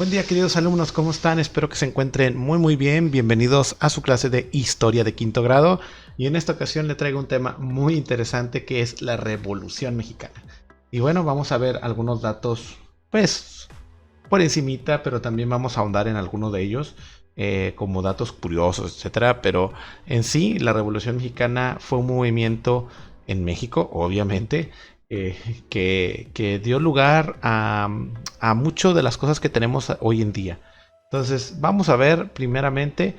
Buen día, queridos alumnos, ¿cómo están? Espero que se encuentren muy bien. Bienvenidos a su clase de Historia de quinto grado. Y en esta ocasión le traigo un tema muy interesante que es la Revolución Mexicana. Y bueno, vamos a ver algunos datos, pues, por encimita, pero también vamos a ahondar en algunos de ellos, como datos curiosos, etcétera. Pero en sí, la Revolución Mexicana fue un movimiento en México, obviamente, que dio lugar a mucho de las cosas que tenemos hoy en día. Entonces, vamos a ver primeramente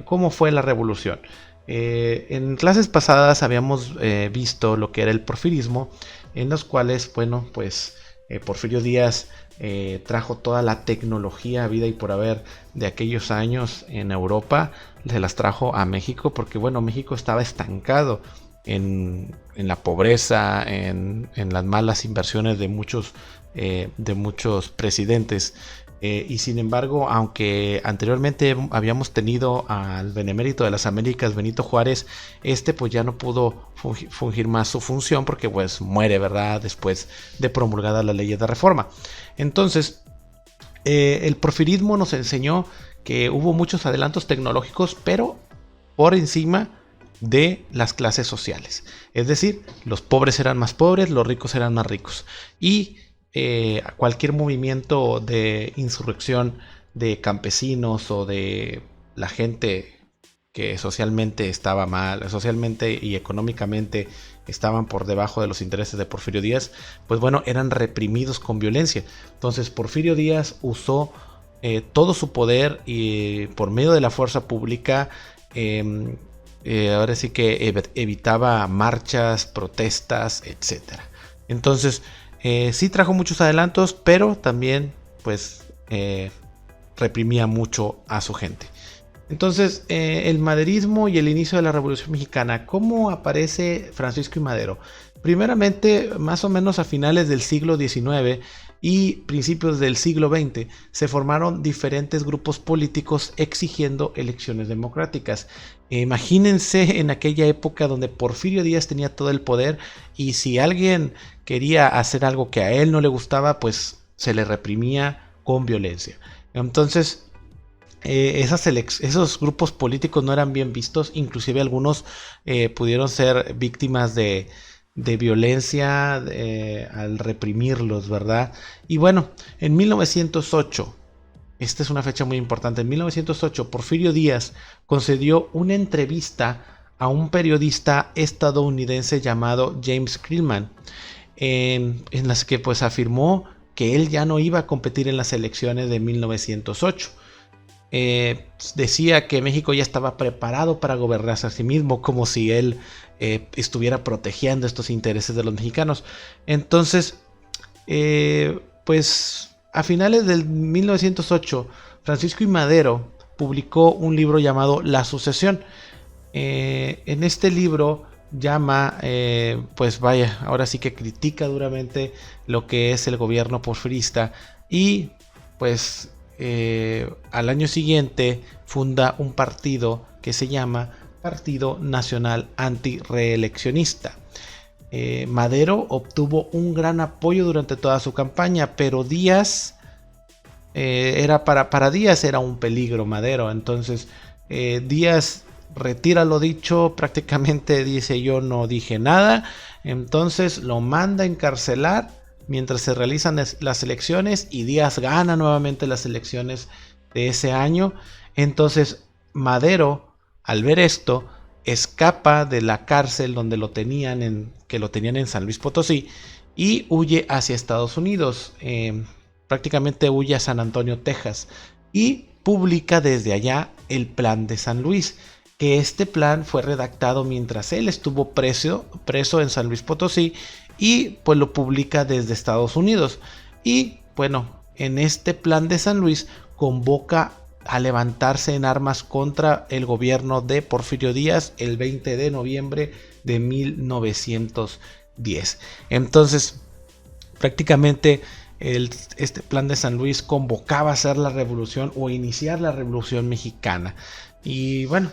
cómo fue la revolución. En clases pasadas habíamos visto lo que era el porfirismo, en los cuales, bueno, pues Porfirio Díaz trajo toda la tecnología habida y por haber de aquellos años en Europa, se las trajo a México, porque bueno, México estaba estancado en la pobreza, en las malas inversiones de muchos presidentes. Y sin embargo, aunque anteriormente habíamos tenido al benemérito de las Américas, Benito Juárez, pues ya no pudo fungir más su función porque pues muere, ¿verdad? Después de promulgada la ley de reforma. Entonces, el porfirismo nos enseñó que hubo muchos adelantos tecnológicos, pero por encima de las clases sociales. Es decir, los pobres eran más pobres, los ricos eran más ricos. Y cualquier movimiento de insurrección de campesinos o de la gente que socialmente estaba mal, socialmente y económicamente estaban por debajo de los intereses de Porfirio Díaz, pues bueno, eran reprimidos con violencia. Entonces Porfirio Díaz usó todo su poder y por medio de la fuerza pública ahora sí que evitaba marchas, protestas, etc. Entonces sí trajo muchos adelantos, pero también pues reprimía mucho a su gente. Entonces el maderismo y el inicio de la Revolución Mexicana. ¿Cómo aparece Francisco y Madero? Primeramente, más o menos a finales del siglo XIX y principios del siglo XX, se formaron diferentes grupos políticos exigiendo elecciones democráticas. Imagínense en aquella época donde Porfirio Díaz tenía todo el poder y si alguien quería hacer algo que a él no le gustaba, pues se le reprimía con violencia. Entonces, esos grupos políticos no eran bien vistos, inclusive algunos pudieron ser víctimas de violencia al reprimirlos, ¿verdad? Y bueno, en 1908, esta es una fecha muy importante, en 1908 Porfirio Díaz concedió una entrevista a un periodista estadounidense llamado James Krillman, en las que pues afirmó que él ya no iba a competir en las elecciones de 1908. Decía que México ya estaba preparado para gobernarse a sí mismo, como si él estuviera protegiendo estos intereses de los mexicanos. Entonces, pues a finales del 1908, Francisco y Madero publicó un libro llamado La Sucesión. En este libro llama, pues vaya, ahora sí que critica duramente lo que es el gobierno porfirista y pues al año siguiente funda un partido que se llama Partido Nacional Antireeleccionista. Madero obtuvo un gran apoyo durante toda su campaña, pero Díaz para Díaz era un peligro Madero. Entonces Díaz retira lo dicho, prácticamente dice yo no dije nada, entonces lo manda a encarcelar mientras se realizan las elecciones y Díaz gana nuevamente las elecciones de ese año. Entonces Madero, al ver esto, escapa de la cárcel donde lo tenían en San Luis Potosí y huye hacia Estados Unidos, prácticamente huye a San Antonio, Texas, y publica desde allá el Plan de San Luis, que este plan fue redactado mientras él estuvo preso en San Luis Potosí y pues lo publica desde Estados Unidos. Y bueno, en este Plan de San Luis convoca a levantarse en armas contra el gobierno de Porfirio Díaz el 20 de noviembre de 1910. Entonces, prácticamente este Plan de San Luis convocaba a hacer la revolución o iniciar la Revolución Mexicana. Y bueno,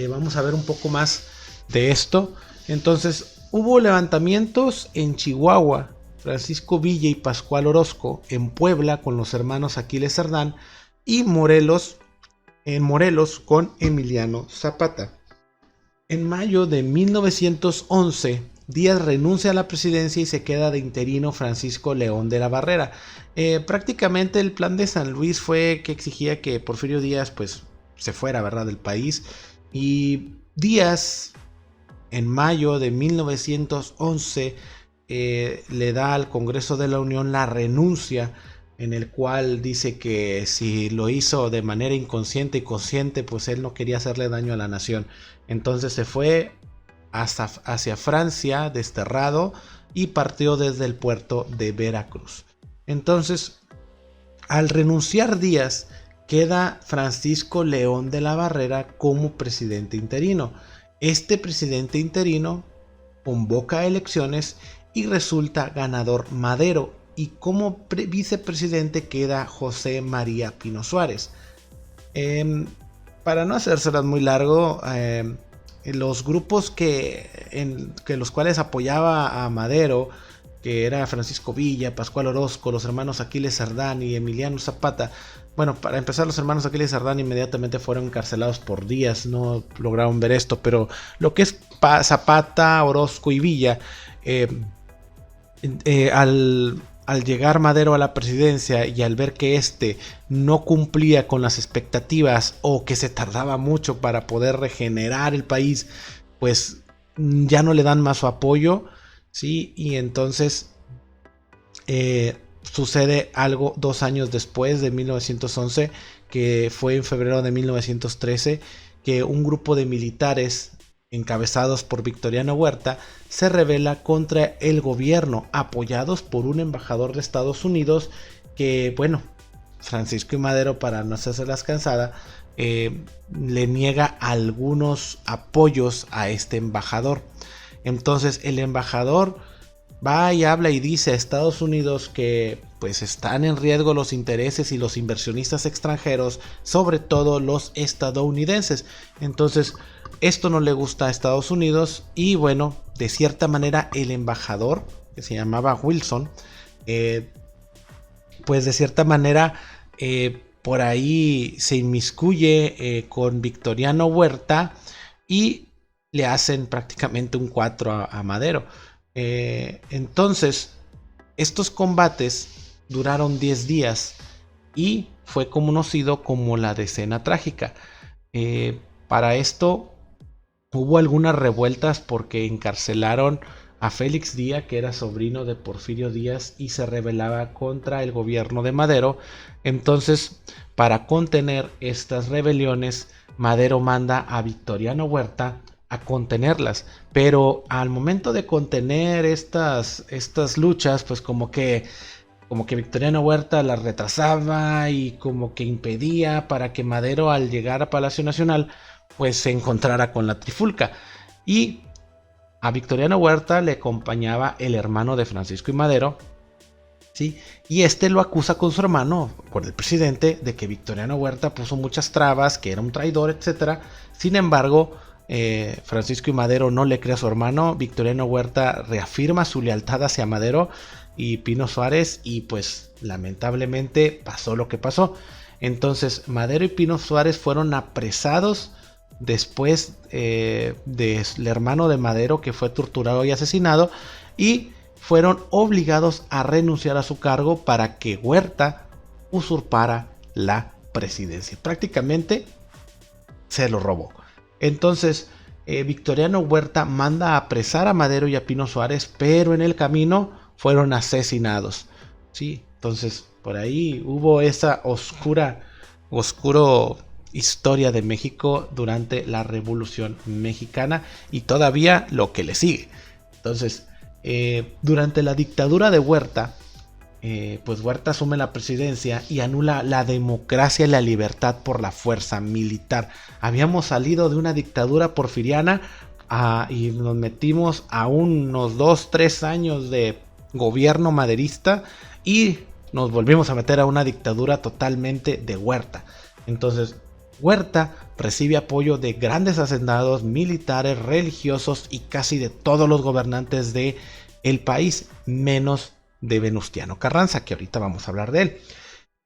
vamos a ver un poco más de esto. Entonces, hubo levantamientos en Chihuahua Francisco Villa y Pascual Orozco en Puebla con los hermanos Aquiles Cerdán y en Morelos con Emiliano Zapata. En mayo de 1911, Díaz renuncia a la presidencia y se queda de interino Francisco León de la Barrera. Prácticamente el plan de San Luis fue que exigía que Porfirio Díaz pues se fuera, ¿verdad?, del país. Y Díaz, en mayo de 1911, le da al Congreso de la Unión la renuncia, en el cual dice que si lo hizo de manera inconsciente y consciente, pues él no quería hacerle daño a la nación. Entonces se fue hacia Francia desterrado y partió desde el puerto de Veracruz. Entonces, al renunciar Díaz, queda Francisco León de la Barrera como presidente interino. Este presidente interino convoca elecciones y resulta ganador Madero, y como vicepresidente queda José María Pino Suárez. Para no hacérselas muy largo, los grupos que los cuales apoyaba a Madero, que era Francisco Villa, Pascual Orozco, los hermanos Aquiles Cerdán y Emiliano Zapata. Bueno, para empezar, los hermanos Aquiles Cerdán inmediatamente fueron encarcelados por Díaz, no lograron ver esto, pero lo que es Zapata, Orozco y Villa, al llegar Madero a la presidencia y al ver que este no cumplía con las expectativas o que se tardaba mucho para poder regenerar el país, pues ya no le dan más su apoyo, ¿sí? Y entonces sucede algo 2 años después de 1911, que fue en febrero de 1913, que un grupo de militares encabezados por Victoriano Huerta se rebela contra el gobierno, apoyados por un embajador de Estados Unidos que, bueno, Francisco y Madero, para no hacerse cansada, le niega algunos apoyos a este embajador. Entonces el embajador va y habla y dice a Estados Unidos que pues están en riesgo los intereses y los inversionistas extranjeros, sobre todo los estadounidenses. Entonces esto no le gusta a Estados Unidos y, bueno, de cierta manera el embajador, que se llamaba Wilson, pues de cierta manera por ahí se inmiscuye con Victoriano Huerta y le hacen prácticamente un 4 a Madero. Entonces estos combates duraron 10 días y fue conocido como la Decena Trágica. Para esto hubo algunas revueltas porque encarcelaron a Félix Díaz, que era sobrino de Porfirio Díaz y se rebelaba contra el gobierno de Madero. Entonces, para contener estas rebeliones, Madero manda a Victoriano Huerta a contenerlas, pero al momento de contener estas luchas, pues como que Victoriano Huerta las retrasaba y como que impedía para que Madero, al llegar a Palacio Nacional, pues se encontrara con la trifulca. Y a Victoriano Huerta le acompañaba el hermano de Francisco y Madero, ¿sí? Y este lo acusa con su hermano, por el presidente, de que Victoriano Huerta puso muchas trabas, que era un traidor, etc. Sin embargo, Francisco y Madero no le cree a su hermano. Victoriano Huerta reafirma su lealtad hacia Madero y Pino Suárez, y pues lamentablemente pasó lo que pasó. Entonces Madero y Pino Suárez fueron apresados después del hermano de Madero, que fue torturado y asesinado, y fueron obligados a renunciar a su cargo para que Huerta usurpara la presidencia. Prácticamente se lo robó. Entonces Victoriano Huerta manda a apresar a Madero y a Pino Suárez, pero en el camino fueron asesinados, ¿sí? Entonces por ahí hubo esa oscuro historia de México durante la Revolución Mexicana y todavía lo que le sigue. Entonces, durante la dictadura de Huerta, pues Huerta asume la presidencia y anula la democracia y la libertad por la fuerza militar. Habíamos salido de una dictadura porfiriana y nos metimos a unos 2-3 años de gobierno maderista y nos volvimos a meter a una dictadura totalmente de Huerta. Entonces Huerta recibe apoyo de grandes hacendados, militares, religiosos y casi de todos los gobernantes del país, menos de Venustiano Carranza, que ahorita vamos a hablar de él.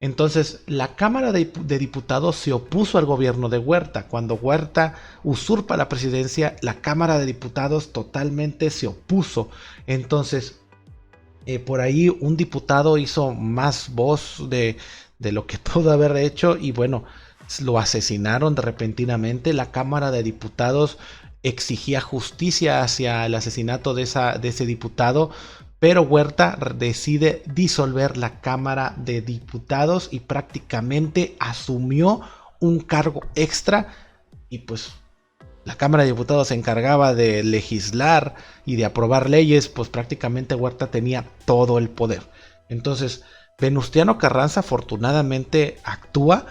Entonces, la Cámara de Diputados se opuso al gobierno de Huerta. Cuando Huerta usurpa la presidencia, la Cámara de Diputados totalmente se opuso. Entonces, por ahí un diputado hizo más voz de lo que pudo haber hecho y bueno, lo asesinaron repentinamente. La Cámara de Diputados exigía justicia hacia el asesinato de ese diputado, pero Huerta decide disolver la Cámara de Diputados y prácticamente asumió un cargo extra y pues la Cámara de Diputados se encargaba de legislar y de aprobar leyes, pues prácticamente Huerta tenía todo el poder. Entonces, Venustiano Carranza afortunadamente actúa.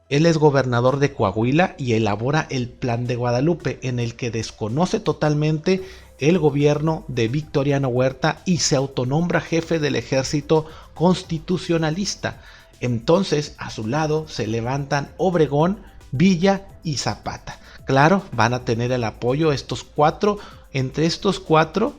Él es gobernador de Coahuila y elabora el Plan de Guadalupe, en el que desconoce totalmente el gobierno de Victoriano Huerta y se autonombra jefe del ejército constitucionalista. Entonces, a su lado se levantan Obregón, Villa y Zapata. Claro, van a tener el apoyo estos cuatro. Entre estos cuatro,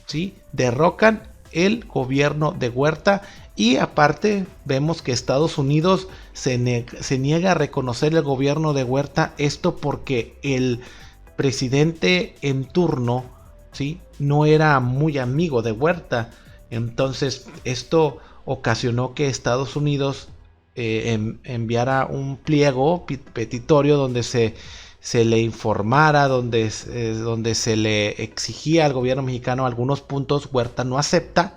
¿sí?, derrocan el gobierno de Huerta. Y aparte vemos que Estados Unidos se niega a reconocer el gobierno de Huerta. Esto porque el presidente en turno, ¿sí?, no era muy amigo de Huerta. Entonces esto ocasionó que Estados Unidos enviara un pliego petitorio donde se le informara, donde se le exigía al gobierno mexicano algunos puntos. Huerta no acepta.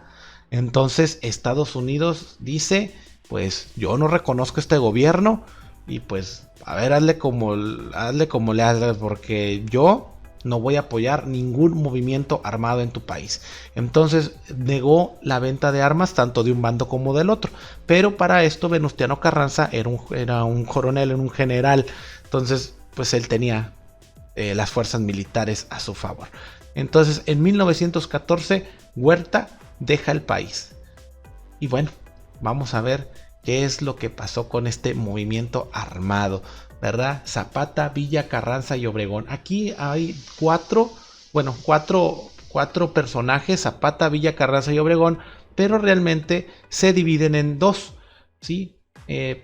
Entonces Estados Unidos dice, pues yo no reconozco este gobierno y pues a ver, hazle como le haces, porque yo no voy a apoyar ningún movimiento armado en tu país. Entonces negó la venta de armas tanto de un bando como del otro. Pero para esto Venustiano Carranza era un coronel, era un general. Entonces pues él tenía las fuerzas militares a su favor. Entonces en 1914 Huerta deja el país. Y bueno, vamos a ver qué es lo que pasó con este movimiento armado, ¿verdad? Zapata, Villa, Carranza y Obregón. Aquí hay cuatro personajes, Zapata, Villa, Carranza y Obregón, pero realmente se dividen en dos, ¿sí?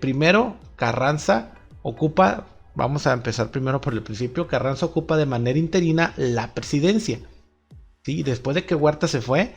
Primero, Carranza ocupa, vamos a empezar primero por el principio, Carranza ocupa de manera interina la presidencia, ¿sí? Después de que Huerta se fue,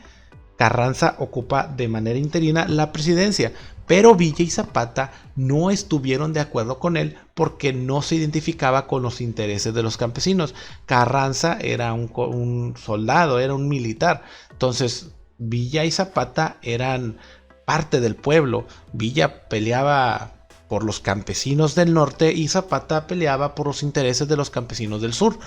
Carranza ocupa de manera interina la presidencia, pero Villa y Zapata no estuvieron de acuerdo con él porque no se identificaba con los intereses de los campesinos. Carranza era un soldado, era un militar. Entonces Villa y Zapata eran parte del pueblo. Villa peleaba por los campesinos del norte y Zapata peleaba por los intereses de los campesinos del sur.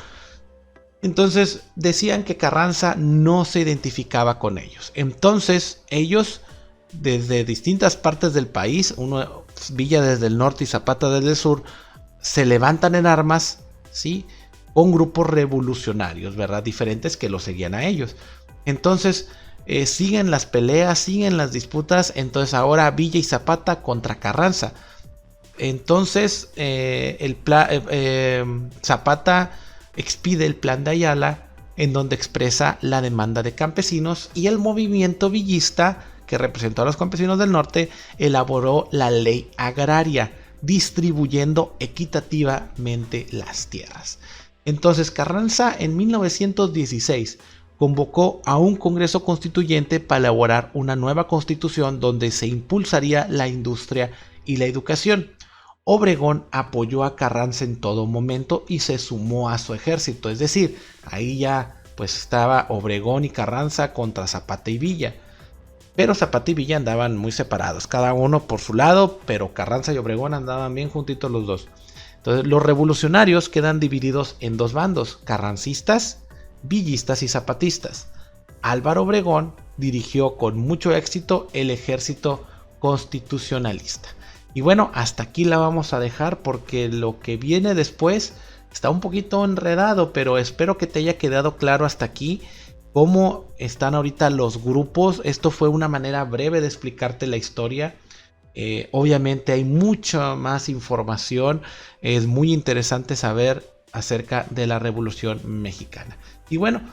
Entonces decían que Carranza no se identificaba con ellos. Entonces ellos, desde distintas partes del país, Villa desde el norte y Zapata desde el sur, se levantan en armas, ¿sí?, con grupos revolucionarios, ¿verdad?, diferentes que los seguían a ellos. Entonces siguen las peleas, siguen las disputas. Entonces ahora Villa y Zapata contra Carranza. Entonces Zapata expide el Plan de Ayala, en donde expresa la demanda de campesinos, y el movimiento villista, que representó a los campesinos del norte, elaboró la ley agraria, distribuyendo equitativamente las tierras. Entonces Carranza en 1916 convocó a un Congreso Constituyente para elaborar una nueva constitución donde se impulsaría la industria y la educación. Obregón apoyó a Carranza en todo momento y se sumó a su ejército. Es decir, ahí ya pues estaba Obregón y Carranza contra Zapata y Villa. Pero Zapata y Villa andaban muy separados, cada uno por su lado, pero Carranza y Obregón andaban bien juntitos los dos. Entonces los revolucionarios quedan divididos en dos bandos: carrancistas, villistas y zapatistas. Álvaro Obregón dirigió con mucho éxito el ejército constitucionalista. Y bueno, hasta aquí la vamos a dejar porque lo que viene después está un poquito enredado, pero espero que te haya quedado claro hasta aquí cómo están ahorita los grupos. Esto fue una manera breve de explicarte la historia. Obviamente hay mucha más información. Es muy interesante saber acerca de la Revolución Mexicana. Y bueno,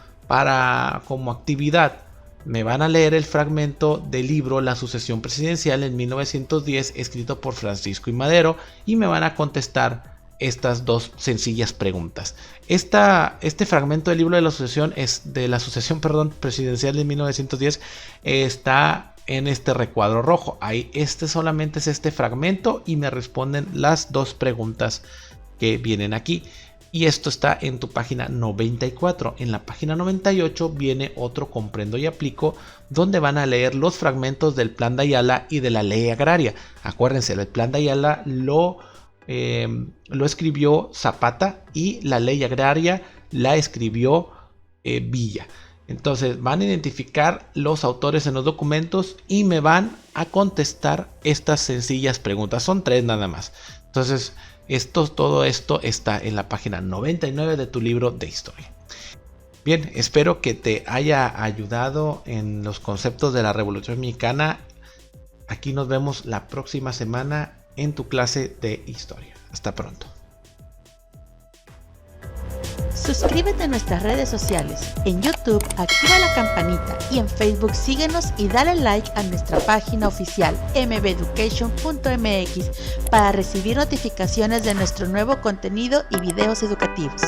como actividad me van a leer el fragmento del libro La sucesión presidencial en 1910, escrito por Francisco I. Madero, y me van a contestar estas dos sencillas preguntas. Este fragmento del libro de la sucesión presidencial de 1910 está en este recuadro rojo. Ahí solamente es este fragmento y me responden las dos preguntas que vienen aquí. Y esto está en tu página 94. En la página 98 viene otro Comprendo y Aplico, donde van a leer los fragmentos del Plan de Ayala y de la Ley Agraria. Acuérdense, el Plan de Ayala lo escribió Zapata y la Ley Agraria la escribió Villa. Entonces van a identificar los autores en los documentos y me van a contestar estas sencillas preguntas. Son 3 nada más. Entonces todo esto está en la página 99 de tu libro de historia. Bien, espero que te haya ayudado en los conceptos de la Revolución Mexicana. Aquí nos vemos la próxima semana en tu clase de historia. Hasta pronto. Suscríbete a nuestras redes sociales. En YouTube activa la campanita y en Facebook síguenos y dale like a nuestra página oficial mbeducation.mx para recibir notificaciones de nuestro nuevo contenido y videos educativos.